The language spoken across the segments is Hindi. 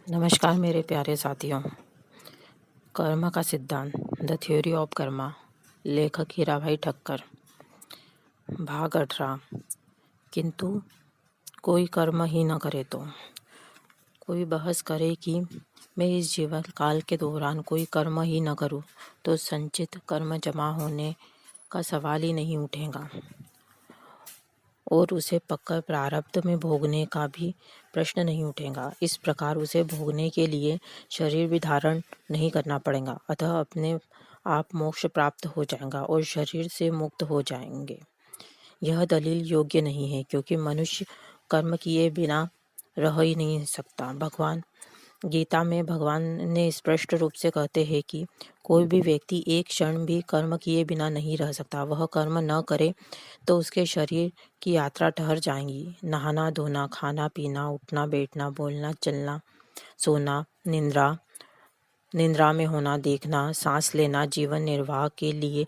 नमस्कार मेरे प्यारे साथियों। कर्म का सिद्धांत, द थ्योरी ऑफ कर्मा, लेखक हीराभाई ठक्कर। भाग 18। किंतु कोई कर्म ही न करे तो। कोई बहस करे कि मैं इस जीवन काल के दौरान कोई कर्म ही न करूं तो संचित कर्म जमा होने का सवाल ही नहीं उठेगा और उसे पक्का प्रारब्ध में भोगने का भी प्रश्न नहीं उठेगा। इस प्रकार उसे भोगने के लिए शरीर भी धारण नहीं करना पड़ेगा, अतः अपने आप मोक्ष प्राप्त हो जाएगा और शरीर से मुक्त हो जाएंगे। यह दलील योग्य नहीं है, क्योंकि मनुष्य कर्म किए बिना रह ही नहीं सकता। गीता में भगवान ने स्पष्ट रूप से कहते हैं कि कोई भी व्यक्ति एक क्षण भी कर्म किए बिना नहीं रह सकता। वह कर्म न करे तो उसके शरीर की यात्रा ठहर जाएगी। नहाना धोना, खाना पीना, उठना बैठना, बोलना चलना, सोना, निद्रा में होना, देखना, सांस लेना, जीवन निर्वाह के लिए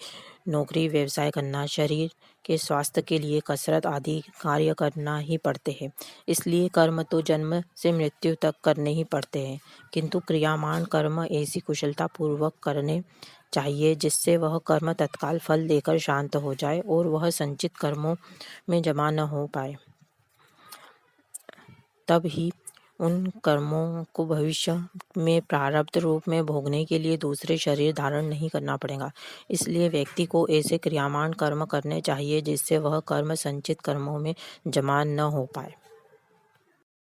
नौकरी व्यवसाय करना, शरीर के स्वास्थ्य के लिए कसरत आदि कार्य करना ही पड़ते हैं। इसलिए कर्म तो जन्म से मृत्यु तक करने ही पड़ते हैं, किंतु क्रियामान कर्म ऐसी कुशलता पूर्वक करने चाहिए जिससे वह कर्म तत्काल फल देकर शांत हो जाए और वह संचित कर्मों में जमा न हो पाए। तब ही उन कर्मों को भविष्य में प्रारब्ध रूप में भोगने के लिए दूसरे शरीर धारण नहीं करना पड़ेगा। इसलिए व्यक्ति को ऐसे क्रियामान कर्म करने चाहिए जिससे वह कर्म संचित कर्मों में जमा न हो पाए।